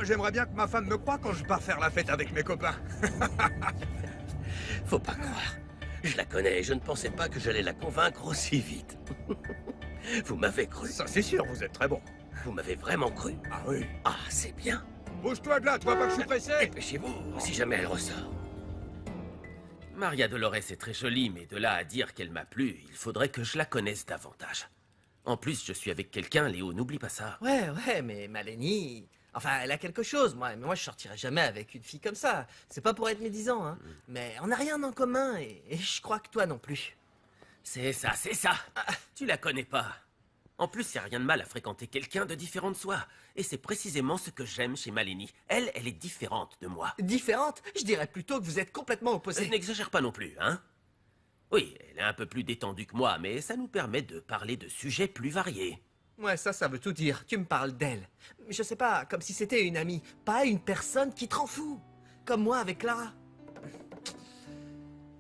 moi j'aimerais bien que ma femme me croie quand je pars faire la fête avec mes copains. Faut pas croire. Je la connais et je ne pensais pas que j'allais la convaincre aussi vite. Vous m'avez cru. Ça c'est sûr, vous êtes très bon. Vous m'avez vraiment cru. Ah oui. Ah, c'est bien. Bouge-toi de là, tu vois pas que je suis pressé? Dépêchez-vous, si jamais elle ressort. Maria Dolores est très jolie, mais de là à dire qu'elle m'a plu, il faudrait que je la connaisse davantage. En plus, je suis avec quelqu'un, Léo, n'oublie pas ça. Ouais, mais Maleni... Enfin, elle a quelque chose, moi. Mais moi, je sortirai jamais avec une fille comme ça. C'est pas pour être médisant, hein. Mais on n'a rien en commun, et je crois que toi non plus. C'est ça, c'est ça. Tu la connais pas. En plus, y a rien de mal à fréquenter quelqu'un de différent de soi. Et c'est précisément ce que j'aime chez Maleni. Elle est différente de moi. Différente? Je dirais plutôt que vous êtes complètement opposés. N'exagère pas non plus, hein? Oui, elle est un peu plus détendue que moi, mais ça nous permet de parler de sujets plus variés. Ouais, ça veut tout dire. Tu me parles d'elle. Je sais pas, comme si c'était une amie, pas une personne qui te rend fou. Comme moi avec Clara.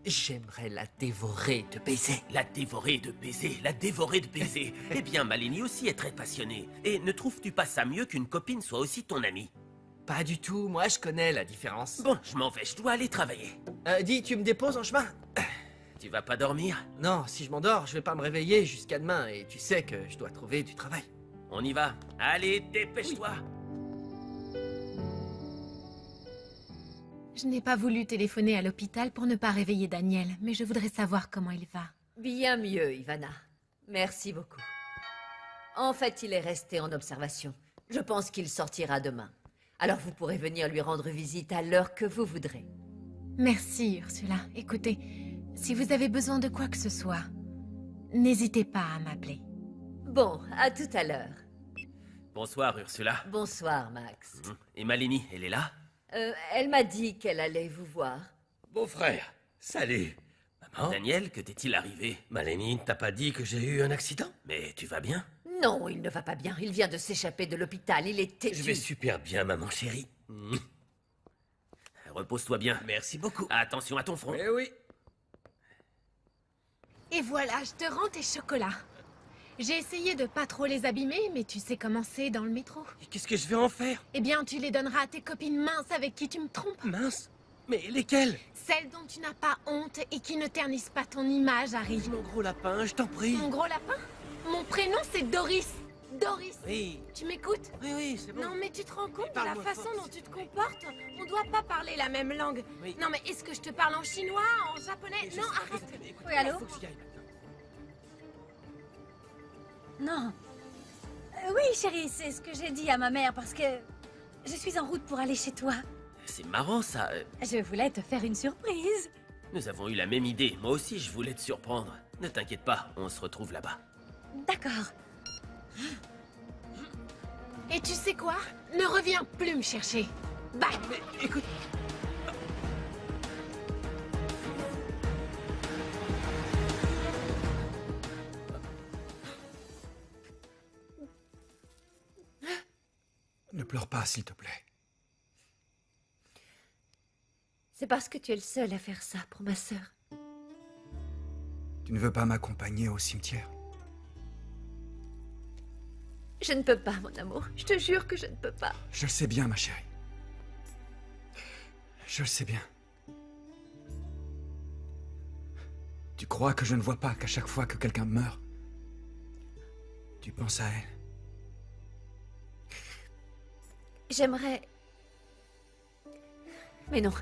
J'aimerais la dévorer de baisers. La dévorer de baisers, la dévorer de baisers. Eh bien, Maleni aussi est très passionnée. Et ne trouves-tu pas ça mieux qu'une copine soit aussi ton amie? Pas du tout, moi je connais la différence. Bon, je m'en vais, je dois aller travailler. Dis, tu me déposes en chemin? Tu vas pas dormir? Non, si je m'endors, je vais pas me réveiller jusqu'à demain, et tu sais que je dois trouver du travail. On y va. Allez, dépêche-toi. Je n'ai pas voulu téléphoner à l'hôpital pour ne pas réveiller Daniel, mais je voudrais savoir comment il va. Bien mieux, Ivana. Merci beaucoup. En fait, il est resté en observation. Je pense qu'il sortira demain. Alors vous pourrez venir lui rendre visite à l'heure que vous voudrez. Merci, Ursula. Écoutez, si vous avez besoin de quoi que ce soit, n'hésitez pas à m'appeler. Bon, à tout à l'heure. Bonsoir, Ursula. Bonsoir, Max. Et Maleni, elle est là? Elle m'a dit qu'elle allait vous voir. Beau-frère, salut. Maman? Daniel, que t'est-il arrivé? Maleni, t'as pas dit que j'ai eu un accident? Mais tu vas bien? Non, il ne va pas bien. Il vient de s'échapper de l'hôpital. Il est têtu. Je vais super bien, maman chérie. Repose-toi bien. Merci beaucoup. Attention à ton front. Eh oui. Et voilà, je te rends tes chocolats. J'ai essayé de pas trop les abîmer, mais tu sais comment c'est dans le métro. Qu'est-ce que je vais en faire? Eh bien, tu les donneras à tes copines minces avec qui tu me trompes. Mince. Mais lesquelles? Celles dont tu n'as pas honte et qui ne ternissent pas ton image, Harry. Mon gros lapin, je t'en prie. Mon gros lapin? Mon prénom, c'est Doris. Doris. Oui. Tu m'écoutes? Oui, c'est bon. Non, mais tu te rends compte de la Parle-moi façon fort, dont tu te comportes? On doit pas parler la même langue. Oui. Non, mais est-ce que je te parle en chinois, en japonais? Non, arrête. Oui, allô? Faut que j'y aille maintenant. Non. Oui, chérie, c'est ce que j'ai dit à ma mère parce que je suis en route pour aller chez toi. C'est marrant ça. Je voulais te faire une surprise. Nous avons eu la même idée. Moi aussi, je voulais te surprendre. Ne t'inquiète pas, on se retrouve là-bas. D'accord. Et tu sais quoi? Ne reviens plus me chercher. Bye. Mais écoute. Ne pleure pas, s'il te plaît. C'est parce que tu es le seul à faire ça pour ma sœur. Tu ne veux pas m'accompagner au cimetière? Je ne peux pas, mon amour. Je te jure que je ne peux pas. Je le sais bien, ma chérie. Je le sais bien. Tu crois que je ne vois pas qu'à chaque fois que quelqu'un meurt, tu penses à elle? J'aimerais... Mais non.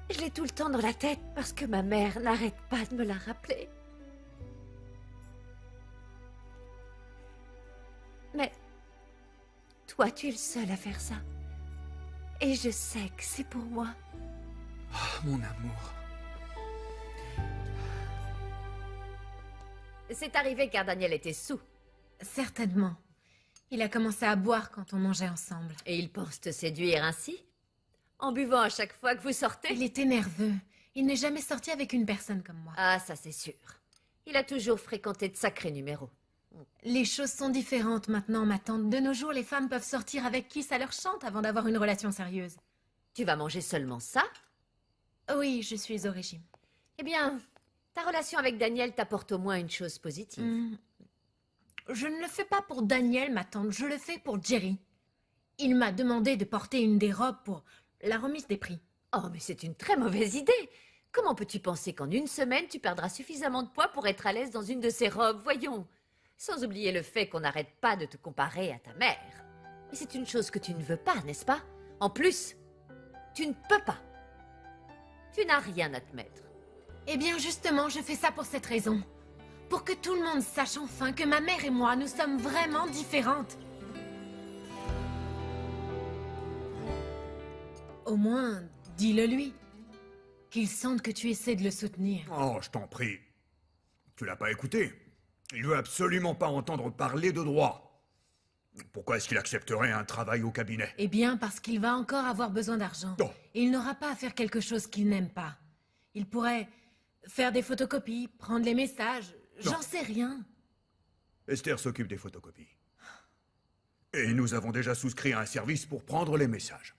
Je l'ai tout le temps dans la tête parce que ma mère n'arrête pas de me la rappeler. Mais... toi, tu es le seul à faire ça. Et je sais que c'est pour moi. Oh, mon amour. C'est arrivé car Daniel était saoul. Certainement. Il a commencé à boire quand on mangeait ensemble. Et il pense te séduire ainsi? En buvant à chaque fois que vous sortez? Il était nerveux. Il n'est jamais sorti avec une personne comme moi. Ah, ça c'est sûr. Il a toujours fréquenté de sacrés numéros. Les choses sont différentes maintenant, ma tante. De nos jours, les femmes peuvent sortir avec qui ça leur chante avant d'avoir une relation sérieuse. Tu vas manger seulement ça? Oui, je suis au régime. Eh bien, ta relation avec Daniel t'apporte au moins une chose positive. Je ne le fais pas pour Daniel, ma tante. Je le fais pour Jerry. Il m'a demandé de porter une des robes pour la remise des prix. Oh, mais c'est une très mauvaise idée. Comment peux-tu penser qu'en une semaine, tu perdras suffisamment de poids pour être à l'aise dans une de ces robes? Voyons. Sans oublier le fait qu'on n'arrête pas de te comparer à ta mère. Mais c'est une chose que tu ne veux pas, n'est-ce pas? En plus, tu ne peux pas. Tu n'as rien à te mettre. Eh bien, justement, je fais ça pour cette raison. Pour que tout le monde sache enfin que ma mère et moi, nous sommes vraiment différentes. Au moins, dis-le lui. Qu'il sente que tu essaies de le soutenir. Oh, je t'en prie. Tu l'as pas écouté. Il veut absolument pas entendre parler de droit. Pourquoi est-ce qu'il accepterait un travail au cabinet? Eh bien, parce qu'il va encore avoir besoin d'argent. Oh. Et il n'aura pas à faire quelque chose qu'il n'aime pas. Il pourrait faire des photocopies, prendre les messages, j'en sais rien. Esther s'occupe des photocopies. Et nous avons déjà souscrit à un service pour prendre les messages.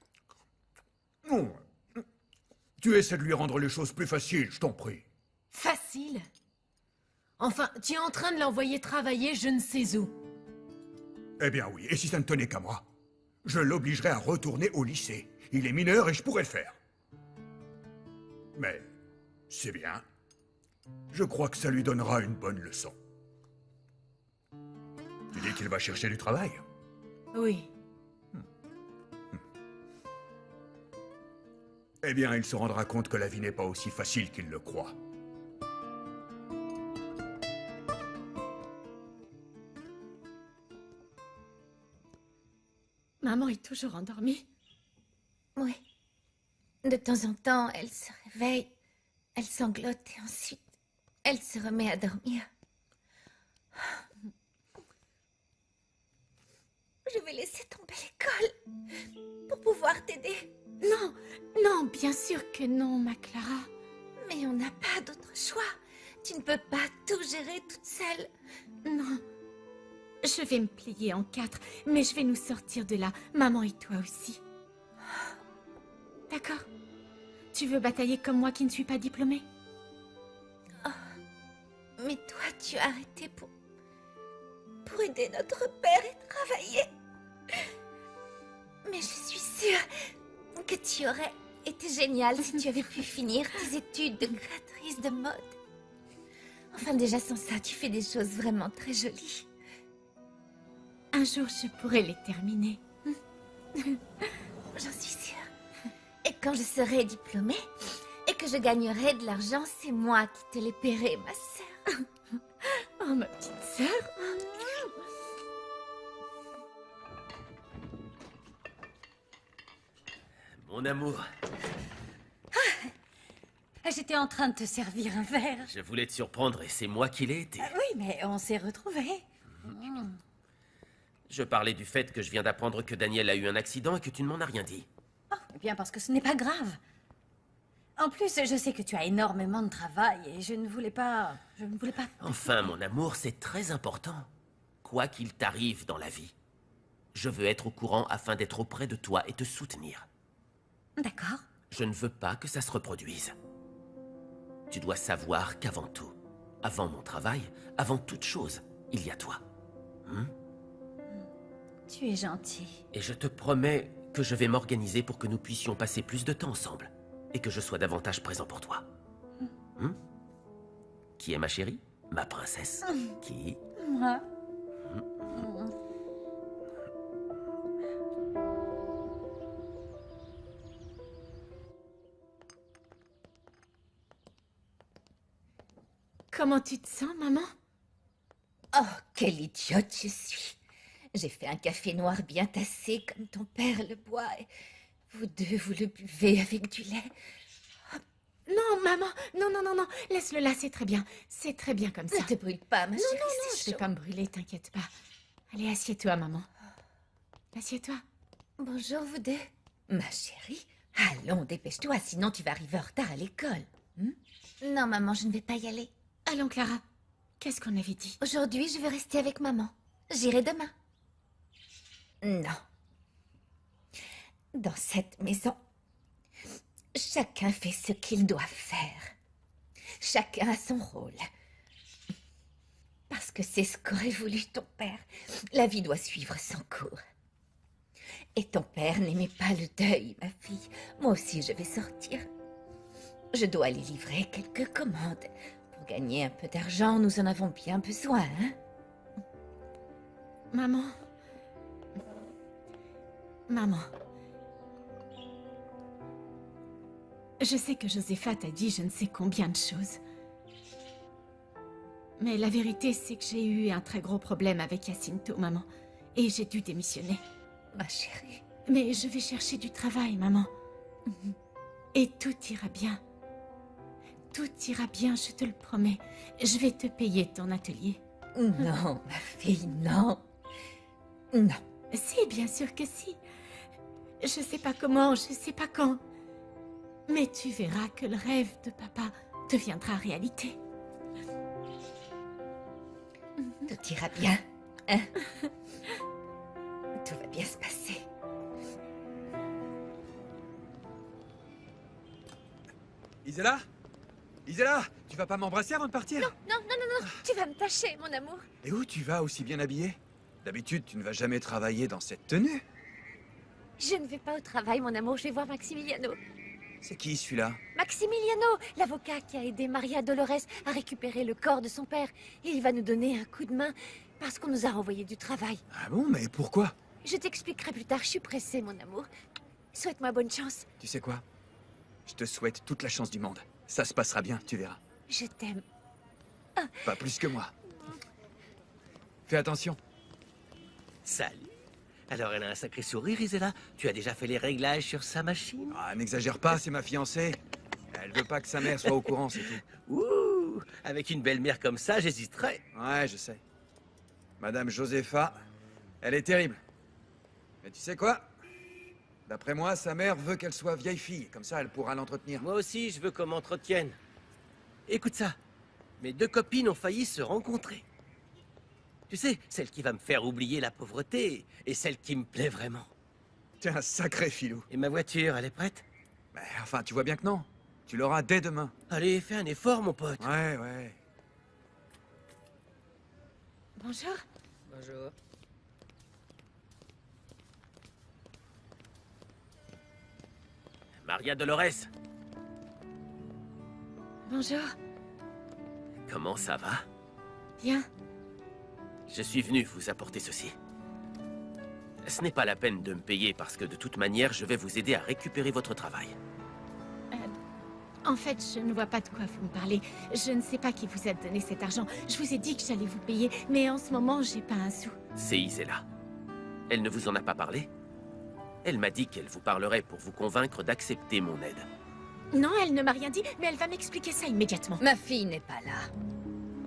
Non. Tu essaies de lui rendre les choses plus faciles, je t'en prie. Facile. Enfin, tu es en train de l'envoyer travailler je ne sais où. Eh bien oui, et si ça ne tenait qu'à moi, je l'obligerais à retourner au lycée. Il est mineur et je pourrais le faire. Mais, c'est bien. Je crois que ça lui donnera une bonne leçon. Tu dis qu'il va chercher du travail? Oui. Eh bien, il se rendra compte que la vie n'est pas aussi facile qu'il le croit. Maman est toujours endormie. Oui. De temps en temps, elle se réveille, elle sanglote et ensuite, elle se remet à dormir. Je vais laisser tomber l'école pour pouvoir t'aider. Non, non, bien sûr que non, ma Clara. Mais on n'a pas d'autre choix. Tu ne peux pas tout gérer toute seule. Non. Je vais me plier en 4, mais je vais nous sortir de là, maman et toi aussi. D'accord? Tu veux batailler comme moi qui ne suis pas diplômée? Mais toi, tu as arrêté pour aider notre père et travailler. Mais je suis sûre que tu aurais été génial si tu avais pu finir tes études de créatrice de mode. Enfin, déjà sans ça, tu fais des choses vraiment très jolies. Un jour, je pourrai les terminer. J'en suis sûre. Et quand je serai diplômée et que je gagnerai de l'argent, c'est moi qui te les paierai, ma sœur. Oh, ma petite sœur. Mon amour, J'étais en train de te servir un verre. je voulais te surprendre et c'est moi qui l'ai été. Oui, mais on s'est retrouvés. Je parlais du fait que je viens d'apprendre que Daniel a eu un accident et que tu ne m'en as rien dit. Oh, eh bien parce que ce n'est pas grave. En plus, je sais que tu as énormément de travail et je ne voulais pas... Enfin, mon amour, c'est très important. Quoi qu'il t'arrive dans la vie, je veux être au courant afin d'être auprès de toi et te soutenir. D'accord. Je ne veux pas que ça se reproduise. Tu dois savoir qu'avant tout, avant mon travail, avant toute chose, il y a toi. Tu es gentil. Et je te promets que je vais m'organiser pour que nous puissions passer plus de temps ensemble et que je sois davantage présent pour toi. Qui est ma chérie? Ma princesse? Qui? Moi. Comment tu te sens, maman? Oh, quelle idiote je suis. J'ai fait un café noir bien tassé comme ton père le boit. Et vous deux, vous le buvez avec du lait. Non, maman. Non, non, non, non. Laisse-le là, c'est très bien. C'est très bien comme ça. Ne te brûle pas, ma chérie, Non, c'est je vais chaud. pas me brûler, t'inquiète pas. Allez, assieds-toi, maman. Assieds-toi. Bonjour, vous deux. Ma chérie, allons, dépêche-toi, sinon tu vas arriver en retard à l'école. Non, maman, je ne vais pas y aller. Allons, Clara. Qu'est-ce qu'on avait dit? Aujourd'hui, je veux rester avec maman. J'irai demain. Non. Dans cette maison, chacun fait ce qu'il doit faire. Chacun a son rôle. Parce que c'est ce qu'aurait voulu ton père. La vie doit suivre son cours. Et ton père n'aimait pas le deuil, ma fille. Moi aussi, je vais sortir. Je dois aller livrer quelques commandes. Pour gagner un peu d'argent, nous en avons bien besoin, hein? Maman. Maman. Je sais que Josepha t'a dit je ne sais combien de choses. Mais la vérité, c'est que j'ai eu un très gros problème avec Jacinto, maman. Et j'ai dû démissionner. Ma chérie. Mais je vais chercher du travail, maman. Et tout ira bien. Tout ira bien, je te le promets. Je vais te payer ton atelier. Non, ma fille, non. Non. Si, bien sûr que si. Je sais pas comment, je sais pas quand. Mais tu verras que le rêve de papa deviendra réalité. Tout ira bien, hein? Tout va bien se passer. Isella? Isella, tu vas pas m'embrasser avant de partir? Non, tu vas me tâcher, mon amour. Et où tu vas aussi bien habillée? D'habitude, tu ne vas jamais travailler dans cette tenue. Je ne vais pas au travail, mon amour, je vais voir Maximiliano. C'est qui celui-là? Maximiliano, l'avocat qui a aidé Maria Dolores à récupérer le corps de son père. Et il va nous donner un coup de main parce qu'on nous a renvoyé du travail. Ah bon, mais pourquoi? Je t'expliquerai plus tard, je suis pressée, mon amour. Souhaite-moi bonne chance. Tu sais quoi? Je te souhaite toute la chance du monde. Ça se passera bien, tu verras. Je t'aime. Pas plus que moi. Fais attention. Salut. Alors, elle a un sacré sourire, Isella. Tu as déjà fait les réglages sur sa machine? Ah, n'exagère pas, c'est ma fiancée. Elle veut pas que sa mère soit au courant, c'est tout. Ouh, avec une belle-mère comme ça, j'hésiterais. Ouais, je sais. Madame Josepha, elle est terrible. Mais tu sais quoi? D'après moi, sa mère veut qu'elle soit vieille fille. Comme ça, elle pourra l'entretenir. Moi aussi, je veux qu'on m'entretienne. Écoute ça. Mes deux copines ont failli se rencontrer. Tu sais, celle qui va me faire oublier la pauvreté et celle qui me plaît vraiment. T'es un sacré filou. Et ma voiture, elle est prête? Mais enfin, tu vois bien que non. Tu l'auras dès demain. Allez, fais un effort, mon pote. Ouais. Bonjour. Bonjour. Maria Dolores, Bonjour. comment ça va? Bien. Je suis venu vous apporter ceci. Ce n'est pas la peine de me payer parce que de toute manière, je vais vous aider à récupérer votre travail. En fait, je ne vois pas de quoi vous me parlez. Je ne sais pas qui vous a donné cet argent. Je vous ai dit que j'allais vous payer, mais en ce moment, j'ai pas un sou. C'est Isella. Elle ne vous en a pas parlé? Elle m'a dit qu'elle vous parlerait pour vous convaincre d'accepter mon aide. Non, elle ne m'a rien dit, mais elle va m'expliquer ça immédiatement. Ma fille n'est pas là.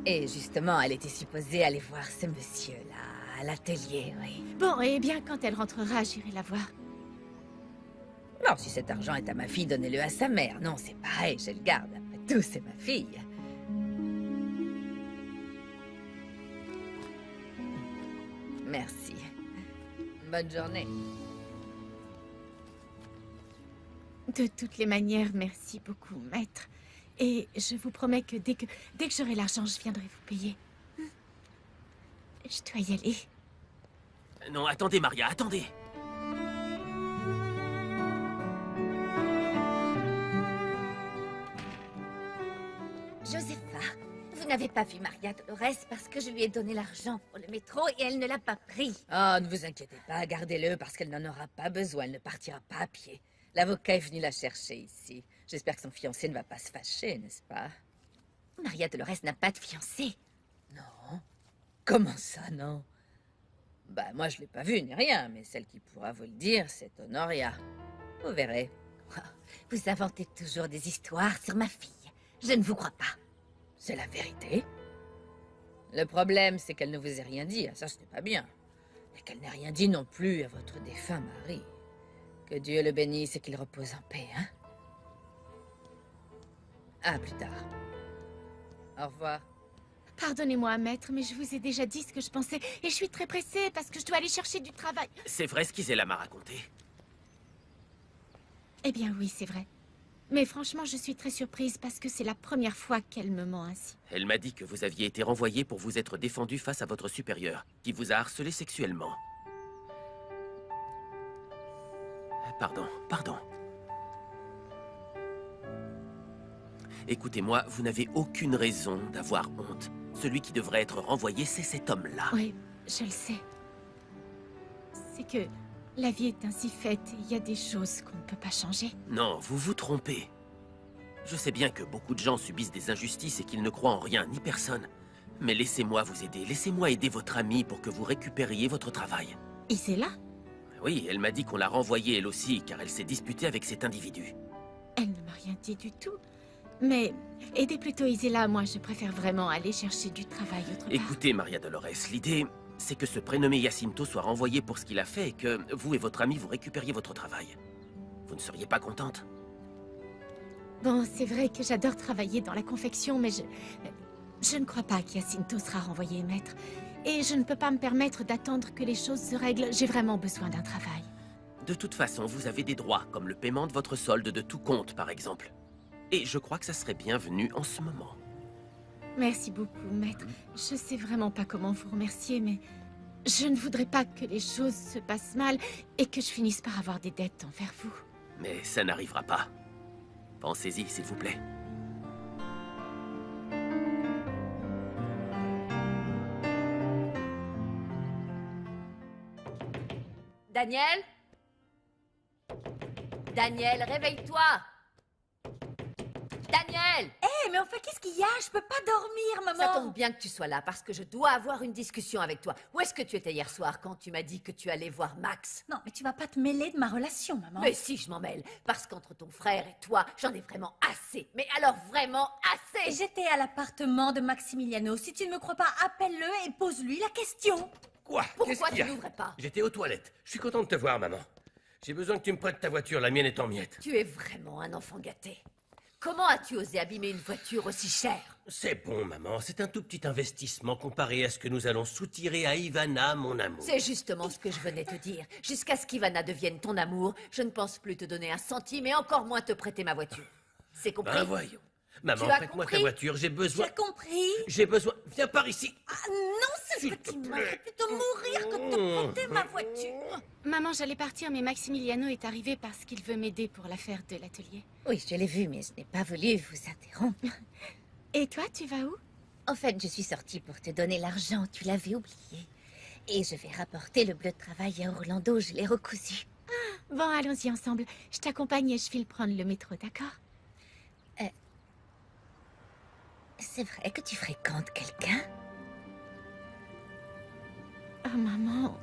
Et justement, elle était supposée aller voir ce monsieur-là, à l'atelier, oui. Bon, eh bien, quand elle rentrera, j'irai la voir. Non, si cet argent est à ma fille, donnez-le à sa mère. Non, c'est pareil, je le garde. Après tout, c'est ma fille. Merci. Bonne journée. De toutes les manières, merci beaucoup, maître. Et je vous promets que dès que j'aurai l'argent, je viendrai vous payer. Je dois y aller. Non, attendez, Maria, attendez. Josepha, vous n'avez pas vu Maria Dolores parce que je lui ai donné l'argent pour le métro et elle ne l'a pas pris. Oh, ne vous inquiétez pas, gardez-le parce qu'elle n'en aura pas besoin. Elle ne partira pas à pied. L'avocat est venu la chercher ici. J'espère que son fiancé ne va pas se fâcher, n'est-ce pas? Maria Dolores n'a pas de fiancé. Non. Comment ça, non? Bah, moi, je l'ai pas vue ni rien, mais celle qui pourra vous le dire, c'est Honoria. Vous verrez. Vous inventez toujours des histoires sur ma fille. Je ne vous crois pas. C'est la vérité. Le problème, c'est qu'elle ne vous ait rien dit. Ça, ce n'est pas bien. Et qu'elle n'ait rien dit non plus à votre défunt mari. Que Dieu le bénisse et qu'il repose en paix, hein? À plus tard. Au revoir. Pardonnez-moi, maître, mais je vous ai déjà dit ce que je pensais. Et je suis très pressée parce que je dois aller chercher du travail. C'est vrai ce qu'Isella m'a raconté. Eh bien oui, c'est vrai. Mais franchement, je suis très surprise parce que c'est la première fois qu'elle me ment ainsi. Elle m'a dit que vous aviez été renvoyé pour vous être défendu face à votre supérieur, qui vous a harcelé sexuellement. Pardon. Écoutez-moi, vous n'avez aucune raison d'avoir honte. Celui qui devrait être renvoyé, c'est cet homme-là. Oui, je le sais. C'est que la vie est ainsi faite et il y a des choses qu'on ne peut pas changer. Non, vous vous trompez. Je sais bien que beaucoup de gens subissent des injustices et qu'ils ne croient en rien ni personne. Mais laissez-moi vous aider. Laissez-moi aider votre amie pour que vous récupériez votre travail. Isela? Oui, elle m'a dit qu'on l'a renvoyée elle aussi, car elle s'est disputée avec cet individu. Elle ne m'a rien dit du tout. Mais aidez plutôt Isela, moi je préfère vraiment aller chercher du travail autre part. Écoutez, Maria Dolores, l'idée, c'est que ce prénommé Jacinto soit renvoyé pour ce qu'il a fait et que vous et votre ami vous récupériez votre travail. Vous ne seriez pas contente? Bon, c'est vrai que j'adore travailler dans la confection, mais je ne crois pas qu'Jacinto sera renvoyé, maître. Et je ne peux pas me permettre d'attendre que les choses se règlent. J'ai vraiment besoin d'un travail. De toute façon, vous avez des droits, comme le paiement de votre solde de tout compte, par exemple. Et je crois que ça serait bienvenu en ce moment. Merci beaucoup, maître. Je sais vraiment pas comment vous remercier, mais je ne voudrais pas que les choses se passent mal et que je finisse par avoir des dettes envers vous. Mais ça n'arrivera pas. Pensez-y, s'il vous plaît. Daniel? Daniel, réveille-toi! Daniel! Eh, mais enfin, qu'est-ce qu'il y a? Je peux pas dormir, maman. Ça tombe bien que tu sois là, parce que je dois avoir une discussion avec toi. Où est-ce que tu étais hier soir quand tu m'as dit que tu allais voir Max? Non, mais tu vas pas te mêler de ma relation, maman. Mais si, je m'en mêle. Parce qu'entre ton frère et toi, j'en ai vraiment assez. Mais alors vraiment assez! J'étais à l'appartement de Maximiliano. Si tu ne me crois pas, appelle-le et pose-lui la question. Quoi? Qu'est-ce Pourquoi qu'il y tu a? n'ouvrais pas? J'étais aux toilettes. Je suis content de te voir, maman. J'ai besoin que tu me prêtes ta voiture, la mienne est en miettes. Tu es vraiment un enfant gâté. Comment as-tu osé abîmer une voiture aussi chère? C'est bon, maman, c'est un tout petit investissement comparé à ce que nous allons soutirer à Ivana, mon amour. C'est justement ce que je venais te dire. Jusqu'à ce qu'Ivana devienne ton amour, je ne pense plus te donner un centime et encore moins te prêter ma voiture. C'est compris? Ben voyons. Maman, Tu as prête-moi ta compris? voiture, j'ai Tu besoin... as compris? J'ai besoin... Viens par ici. Ah non, ce S'il petit te m'a plaît. fait plutôt mourir que de te prêter ma voiture. Maman, j'allais partir, mais Maximiliano est arrivé parce qu'il veut m'aider pour l'affaire de l'atelier. Oui, je l'ai vu, mais je n'ai pas voulu vous interrompre. Et toi, tu vas où? En fait, je suis sortie pour te donner l'argent, tu l'avais oublié. Et je vais rapporter le bleu de travail à Orlando, je l'ai recousu. Bon, allons-y ensemble. Je t'accompagne et je file prendre le métro, d'accord? C'est vrai que tu fréquentes quelqu'un? Oh, maman.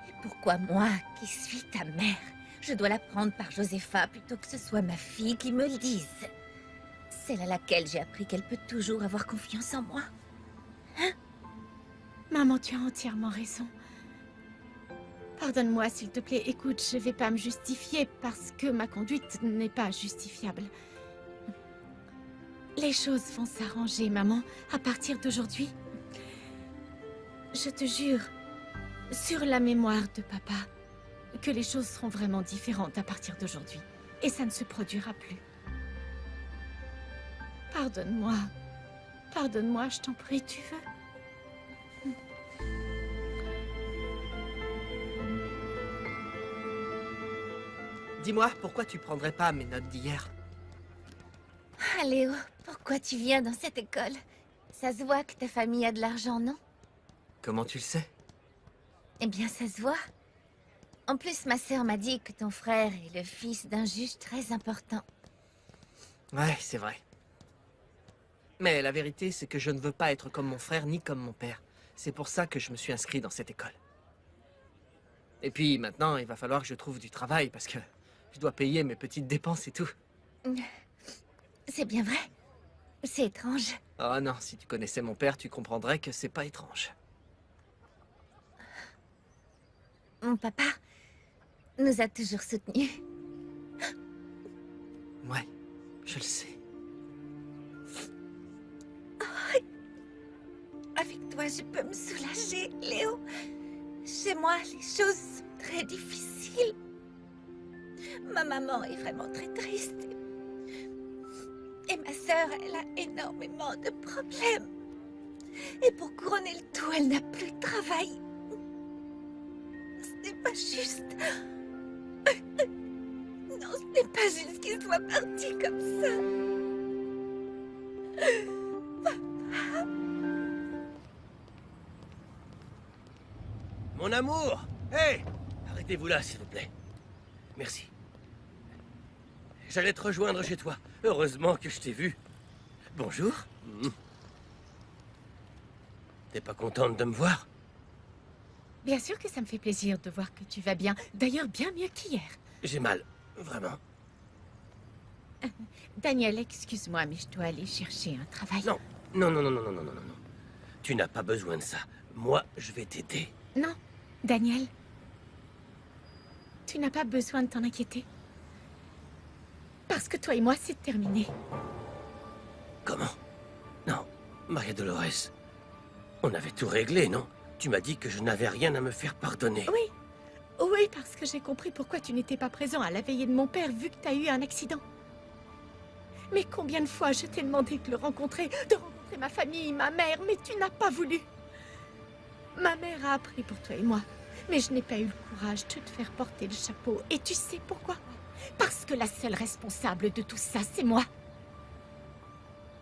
Et pourquoi moi, qui suis ta mère, je dois la prendre par Josepha plutôt que ce soit ma fille qui me le dise? Celle à laquelle j'ai appris qu'elle peut toujours avoir confiance en moi. Maman, tu as entièrement raison. Pardonne-moi, s'il te plaît. Écoute, je vais pas me justifier parce que ma conduite n'est pas justifiable. Les choses vont s'arranger, maman, à partir d'aujourd'hui. Je te jure, sur la mémoire de papa, que les choses seront vraiment différentes à partir d'aujourd'hui. Et ça ne se produira plus. Pardonne-moi. Pardonne-moi, je t'en prie, tu veux? Dis-moi, pourquoi tu prendrais pas mes notes d'hier? Ah, Léo, pourquoi tu viens dans cette école? Ça se voit que ta famille a de l'argent, non? Comment tu le sais? Eh bien, ça se voit. En plus, ma sœur m'a dit que ton frère est le fils d'un juge très important. Ouais, c'est vrai. Mais la vérité, c'est que je ne veux pas être comme mon frère ni comme mon père. C'est pour ça que je me suis inscrit dans cette école. Et puis maintenant, il va falloir que je trouve du travail parce que je dois payer mes petites dépenses et tout. C'est bien vrai? C'est étrange. Oh non, si tu connaissais mon père, tu comprendrais que c'est pas étrange. Mon papa nous a toujours soutenus. Ouais, je le sais. Avec toi, je peux me soulager, Léo. Chez moi, les choses sont très difficiles. Ma maman est vraiment très triste. Et ma sœur, elle a énormément de problèmes. Et pour couronner le tout, elle n'a plus de travail. Ce n'est pas juste. Non, ce n'est pas juste qu'il soit parti comme ça. Mon amour! Hé! Arrêtez-vous là, s'il vous plaît. Merci. J'allais te rejoindre chez toi. Heureusement que je t'ai vu. Bonjour. T'es pas contente de me voir? Bien sûr que ça me fait plaisir de voir que tu vas bien. D'ailleurs, bien mieux qu'hier. J'ai mal. Vraiment. Daniel, excuse-moi, mais je dois aller chercher un travail. Non. Non, non, non, non, non, non, non, non. Tu n'as pas besoin de ça. Moi, je vais t'aider. Non, Daniel. Tu n'as pas besoin de t'en inquiéter. Parce que toi et moi, c'est terminé. Comment? Non, Maria Dolores. On avait tout réglé, non? Tu m'as dit que je n'avais rien à me faire pardonner. Oui. Oui, parce que j'ai compris pourquoi tu n'étais pas présent à la veillée de mon père, vu que tu as eu un accident. Mais combien de fois je t'ai demandé de le rencontrer, de rencontrer ma famille, ma mère, mais tu n'as pas voulu. Ma mère a appris pour toi et moi, mais je n'ai pas eu le courage de te faire porter le chapeau. Et tu sais pourquoi? Parce que la seule responsable de tout ça, c'est moi.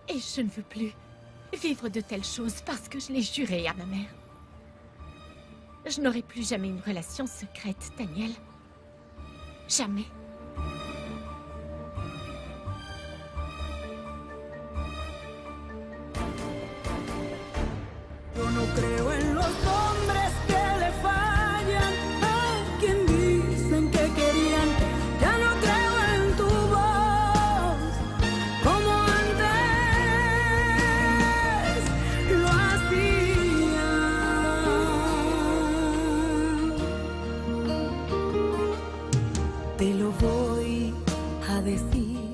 Et je ne veux plus vivre de telles choses parce que je l'ai juré à ma mère. Je n'aurai plus jamais une relation secrète, Daniel. Jamais. Yo no creo en los hombres que le fallan a quien dicen que querían. Ya no creo en tu voz como antes lo hacía. Te lo voy a decir.